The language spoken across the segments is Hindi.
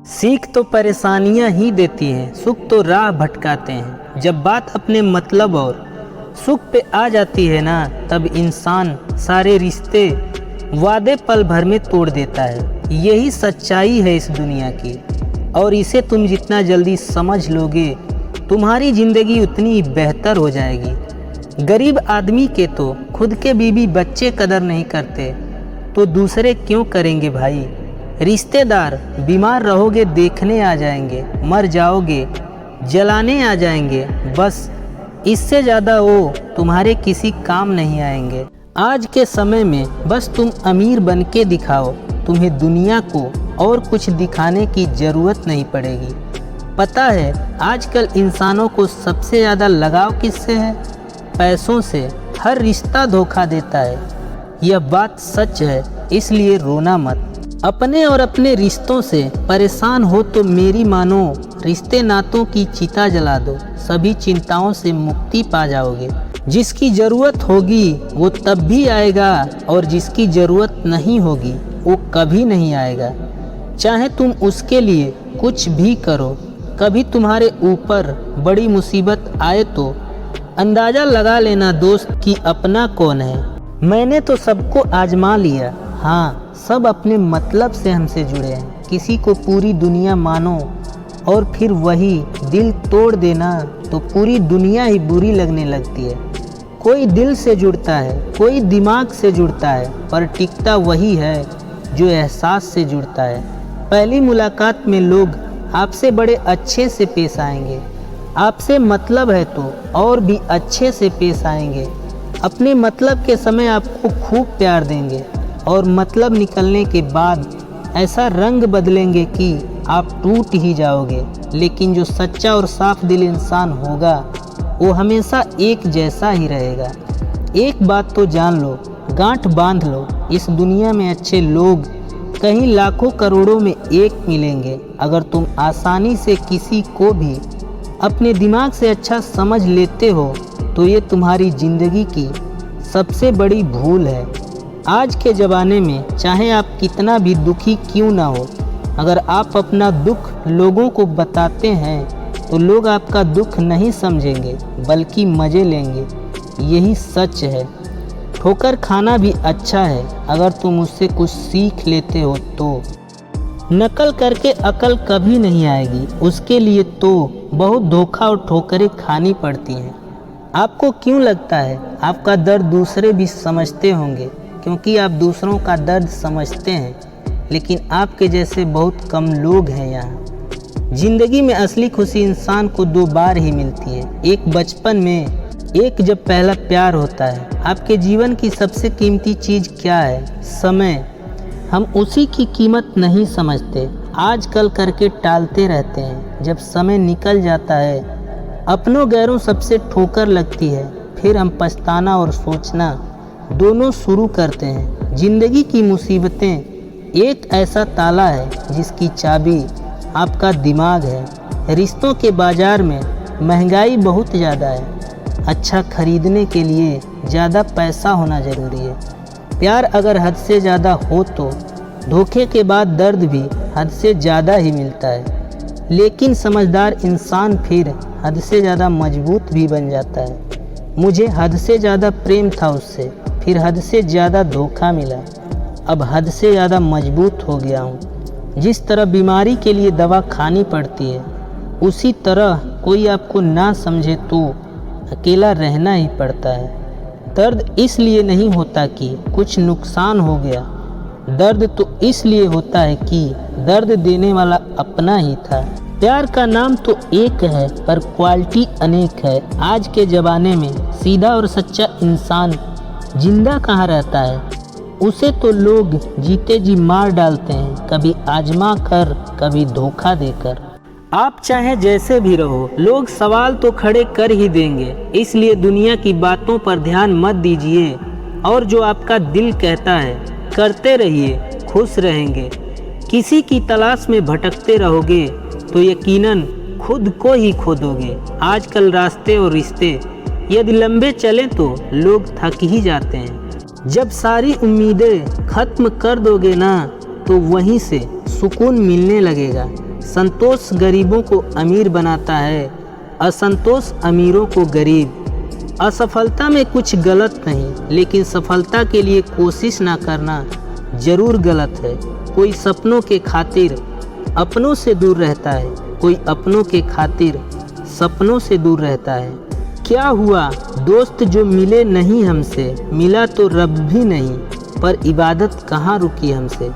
सीख तो परेशानियां ही देती हैं, सुख तो राह भटकाते हैं। जब बात अपने मतलब और सुख पे आ जाती है ना, तब इंसान सारे रिश्ते वादे पल भर में तोड़ देता है। यही सच्चाई है इस दुनिया की, और इसे तुम जितना जल्दी समझ लोगे तुम्हारी ज़िंदगी उतनी ही बेहतर हो जाएगी। गरीब आदमी के तो खुद के बीवी बच्चे कदर नहीं करते, तो दूसरे क्यों करेंगे भाई। रिश्तेदार बीमार रहोगे देखने आ जाएंगे, मर जाओगे जलाने आ जाएंगे, बस इससे ज़्यादा वो तुम्हारे किसी काम नहीं आएंगे। आज के समय में बस तुम अमीर बन के दिखाओ, तुम्हें दुनिया को और कुछ दिखाने की ज़रूरत नहीं पड़ेगी। पता है आजकल इंसानों को सबसे ज़्यादा लगाव किससे है? पैसों से। हर रिश्ता धोखा देता है, यह बात सच है, इसलिए रोना मत। अपने और अपने रिश्तों से परेशान हो तो मेरी मानो रिश्ते नातों की चिता जला दो, सभी चिंताओं से मुक्ति पा जाओगे। जिसकी ज़रूरत होगी वो तब भी आएगा, और जिसकी ज़रूरत नहीं होगी वो कभी नहीं आएगा। चाहे तुम उसके लिए कुछ भी करो, कभी तुम्हारे ऊपर बड़ी मुसीबत आए तो अंदाज़ा लगा लेना दोस्त कि अपना कौन है। मैंने तो सबको आजमा लिया, हाँ सब अपने मतलब से हमसे जुड़े हैं। किसी को पूरी दुनिया मानो और फिर वही दिल तोड़ देना तो पूरी दुनिया ही बुरी लगने लगती है। कोई दिल से जुड़ता है, कोई दिमाग से जुड़ता है, पर टिकता वही है जो एहसास से जुड़ता है। पहली मुलाकात में लोग आपसे बड़े अच्छे से पेश आएंगे, आपसे मतलब है तो और भी अच्छे से पेश आएंगे। अपने मतलब के समय आपको खूब प्यार देंगे, और मतलब निकलने के बाद ऐसा रंग बदलेंगे कि आप टूट ही जाओगे। लेकिन जो सच्चा और साफ दिल इंसान होगा वो हमेशा एक जैसा ही रहेगा। एक बात तो जान लो, गांठ बांध लो, इस दुनिया में अच्छे लोग कहीं लाखों करोड़ों में एक मिलेंगे। अगर तुम आसानी से किसी को भी अपने दिमाग से अच्छा समझ लेते हो तो ये तुम्हारी ज़िंदगी की सबसे बड़ी भूल है। आज के ज़माने में चाहे आप कितना भी दुखी क्यों ना हो, अगर आप अपना दुख लोगों को बताते हैं तो लोग आपका दुख नहीं समझेंगे बल्कि मज़े लेंगे। यही सच है। ठोकर खाना भी अच्छा है अगर तुम उससे कुछ सीख लेते हो तो। नकल करके अकल कभी नहीं आएगी, उसके लिए तो बहुत धोखा और ठोकरें खानी पड़ती हैं। आपको क्यों लगता है आपका दर्द दूसरे भी समझते होंगे? क्योंकि आप दूसरों का दर्द समझते हैं, लेकिन आपके जैसे बहुत कम लोग हैं यहाँ। ज़िंदगी में असली खुशी इंसान को दो बार ही मिलती है, एक बचपन में, एक जब पहला प्यार होता है। आपके जीवन की सबसे कीमती चीज़ क्या है? समय। हम उसी की कीमत नहीं समझते, आजकल करके टालते रहते हैं। जब समय निकल जाता है अपनों गैरों सबसे ठोकर लगती है, फिर हम पछताना और सोचना दोनों शुरू करते हैं। ज़िंदगी की मुसीबतें एक ऐसा ताला है जिसकी चाबी आपका दिमाग है। रिश्तों के बाज़ार में महंगाई बहुत ज़्यादा है, अच्छा खरीदने के लिए ज़्यादा पैसा होना ज़रूरी है। प्यार अगर हद से ज़्यादा हो तो धोखे के बाद दर्द भी हद से ज़्यादा ही मिलता है। लेकिन समझदार इंसान फिर हद से ज़्यादा मजबूत भी बन जाता है। मुझे हद से ज़्यादा प्रेम था उससे, फिर हद से ज़्यादा धोखा मिला, अब हद से ज़्यादा मजबूत हो गया हूँ। जिस तरह बीमारी के लिए दवा खानी पड़ती है, उसी तरह कोई आपको ना समझे तो अकेला रहना ही पड़ता है। दर्द इसलिए नहीं होता कि कुछ नुकसान हो गया, दर्द तो इसलिए होता है कि दर्द देने वाला अपना ही था। प्यार का नाम तो एक है पर क्वालिटी अनेक है। आज के ज़माने में सीधा और सच्चा इंसान जिंदा कहाँ रहता है? उसे तो लोग जीते जी मार डालते हैं, कभी आजमा कर, कभी धोखा देकर। आप चाहे जैसे भी रहो, लोग सवाल तो खड़े कर ही देंगे, इसलिए दुनिया की बातों पर ध्यान मत दीजिए, और जो आपका दिल कहता है करते रहिए, खुश रहेंगे। किसी की तलाश में भटकते रहोगे तो यकीनन खुद को ही खो दोगे। आजकल रास्ते और रिश्ते यदि लंबे चलें तो लोग थक ही जाते हैं। जब सारी उम्मीदें खत्म कर दोगे ना, तो वहीं से सुकून मिलने लगेगा। संतोष गरीबों को अमीर बनाता है, असंतोष अमीरों को गरीब। असफलता में कुछ गलत नहीं, लेकिन सफलता के लिए कोशिश ना करना जरूर गलत है। कोई सपनों के खातिर अपनों से दूर रहता है, कोई अपनों के खातिर सपनों से दूर रहता है। क्या हुआ दोस्त जो मिले नहीं हमसे, मिला तो रब भी नहीं, पर इबादत कहाँ रुकी हमसे।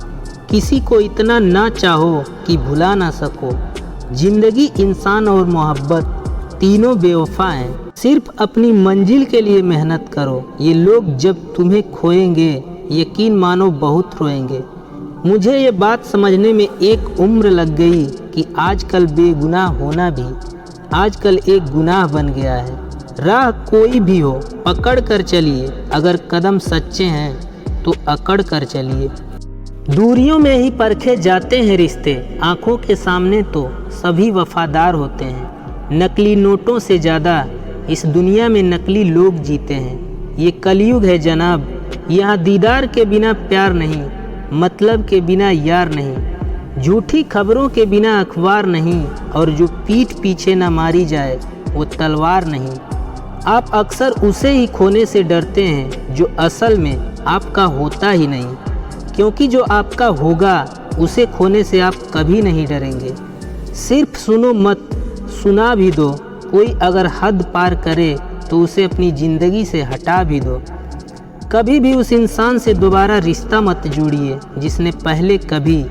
किसी को इतना ना चाहो कि भुला ना सको। जिंदगी, इंसान और मोहब्बत तीनों बेवफा हैं। सिर्फ अपनी मंजिल के लिए मेहनत करो। ये लोग जब तुम्हें खोएंगे यकीन मानो बहुत रोएंगे। मुझे ये बात समझने में एक उम्र लग गई कि आजकल बेगुनाह होना भी आजकल एक गुनाह बन गया है। राह कोई भी हो पकड़ कर चलिए, अगर कदम सच्चे हैं तो अकड़ कर चलिए। दूरियों में ही परखे जाते हैं रिश्ते, आंखों के सामने तो सभी वफादार होते हैं। नकली नोटों से ज़्यादा इस दुनिया में नकली लोग जीते हैं। ये कलयुग है जनाब, यहाँ दीदार के बिना प्यार नहीं, मतलब के बिना यार नहीं, झूठी खबरों के बिना अखबार नहीं, और जो पीठ पीछे न मारी जाए वो तलवार नहीं। आप अक्सर उसे ही खोने से डरते हैं जो असल में आपका होता ही नहीं, क्योंकि जो आपका होगा उसे खोने से आप कभी नहीं डरेंगे। सिर्फ सुनो मत, सुना भी दो। कोई अगर हद पार करे तो उसे अपनी ज़िंदगी से हटा भी दो। कभी भी उस इंसान से दोबारा रिश्ता मत जोड़िए जिसने पहले कभी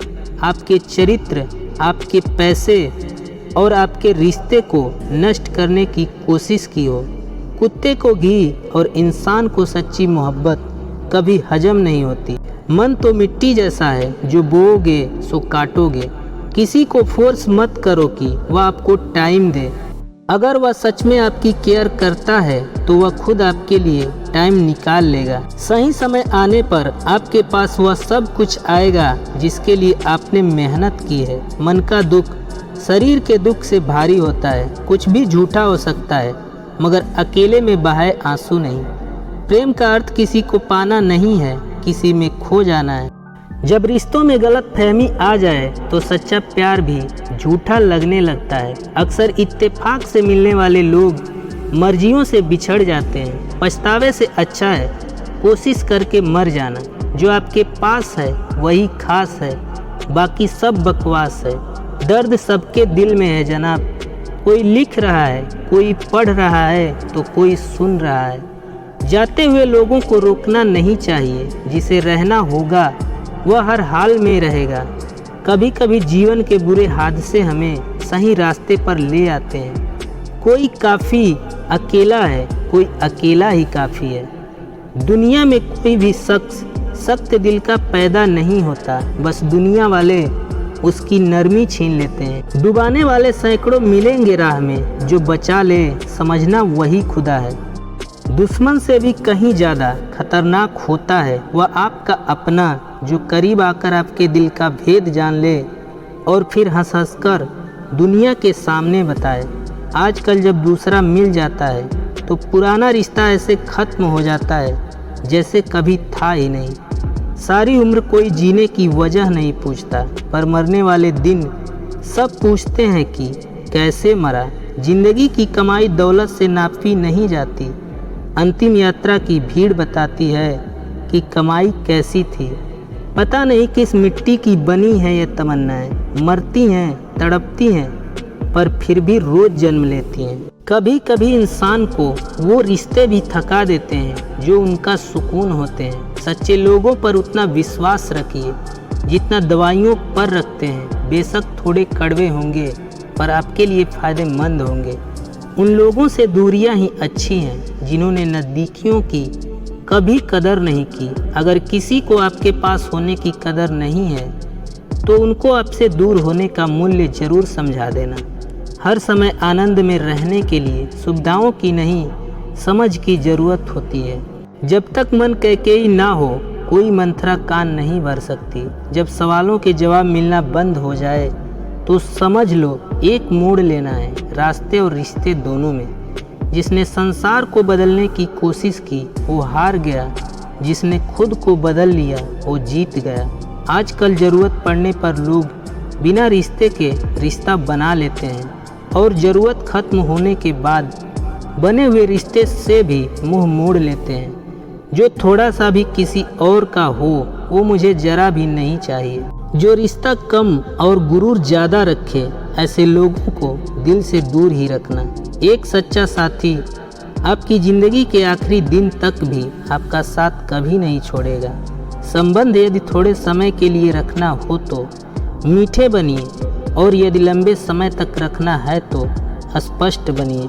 आपके चरित्र, आपके पैसे और आपके रिश्ते को नष्ट करने की कोशिश की हो। कुत्ते को घी और इंसान को सच्ची मोहब्बत कभी हजम नहीं होती। मन तो मिट्टी जैसा है, जो बोओगे सो काटोगे। किसी को फोर्स मत करो कि वह आपको टाइम दे। अगर वह सच में आपकी केयर करता है तो वह खुद आपके लिए टाइम निकाल लेगा। सही समय आने पर आपके पास वह सब कुछ आएगा जिसके लिए आपने मेहनत की है। मन का दुख शरीर के दुख से भारी होता है। कुछ भी झूठा हो सकता है, मगर अकेले में बहाए आंसू नहीं। प्रेम का अर्थ किसी को पाना नहीं है, किसी में खो जाना है। जब रिश्तों में गलत फहमी आ जाए तो सच्चा प्यार भी झूठा लगने लगता है। अक्सर इत्तेफाक से मिलने वाले लोग मर्जियों से बिछड़ जाते हैं। पछतावे से अच्छा है कोशिश करके मर जाना। जो आपके पास है वही खास है, बाकी सब बकवास है। दर्द सबके दिल में है जनाब, कोई लिख रहा है, कोई पढ़ रहा है तो कोई सुन रहा है। जाते हुए लोगों को रोकना नहीं चाहिए, जिसे रहना होगा वह हर हाल में रहेगा। कभी कभी जीवन के बुरे हादसे हमें सही रास्ते पर ले आते हैं। कोई काफ़ी अकेला है, कोई अकेला ही काफ़ी है। दुनिया में कोई भी शख्स सख्त दिल का पैदा नहीं होता, बस दुनिया वाले उसकी नरमी छीन लेते हैं। डुबाने वाले सैकड़ों मिलेंगे राह में, जो बचा ले समझना वही खुदा है। दुश्मन से भी कहीं ज़्यादा खतरनाक होता है वह आपका अपना, जो करीब आकर आपके दिल का भेद जान ले और फिर हंस हंस कर दुनिया के सामने बताए। आजकल जब दूसरा मिल जाता है तो पुराना रिश्ता ऐसे ख़त्म हो जाता है जैसे कभी था ही नहीं। सारी उम्र कोई जीने की वजह नहीं पूछता, पर मरने वाले दिन सब पूछते हैं कि कैसे मरा। जिंदगी की कमाई दौलत से नापी नहीं जाती, अंतिम यात्रा की भीड़ बताती है कि कमाई कैसी थी। पता नहीं किस मिट्टी की बनी है ये तमन्नाएं, मरती हैं, तड़पती हैं, पर फिर भी रोज़ जन्म लेती हैं। कभी कभी इंसान को वो रिश्ते भी थका देते हैं जो उनका सुकून होते हैं। सच्चे लोगों पर उतना विश्वास रखिए जितना दवाइयों पर रखते हैं। बेशक थोड़े कड़वे होंगे पर आपके लिए फ़ायदेमंद होंगे। उन लोगों से दूरियां ही अच्छी हैं जिन्होंने नज़दीकियों की कभी कदर नहीं की। अगर किसी को आपके पास होने की कदर नहीं है तो उनको आपसे दूर होने का मूल्य ज़रूर समझा देना। हर समय आनंद में रहने के लिए सुविधाओं की नहीं, समझ की ज़रूरत होती है। जब तक मन कैकेयी ना हो कोई मंथरा कान नहीं भर सकती। जब सवालों के जवाब मिलना बंद हो जाए तो समझ लो एक मोड़ लेना है, रास्ते और रिश्ते दोनों में। जिसने संसार को बदलने की कोशिश की वो हार गया, जिसने खुद को बदल लिया वो जीत गया। आजकल ज़रूरत पड़ने पर लोग बिना रिश्ते के रिश्ता बना लेते हैं और ज़रूरत ख़त्म होने के बाद बने हुए रिश्ते से भी मुंह मोड़ लेते हैं। जो थोड़ा सा भी किसी और का हो वो मुझे ज़रा भी नहीं चाहिए। जो रिश्ता कम और गुरूर ज़्यादा रखे, ऐसे लोगों को दिल से दूर ही रखना। एक सच्चा साथी आपकी ज़िंदगी के आखिरी दिन तक भी आपका साथ कभी नहीं छोड़ेगा। संबंध यदि थोड़े समय के लिए रखना हो तो मीठे बनिए, और यदि लंबे समय तक रखना है तो स्पष्ट बनिए।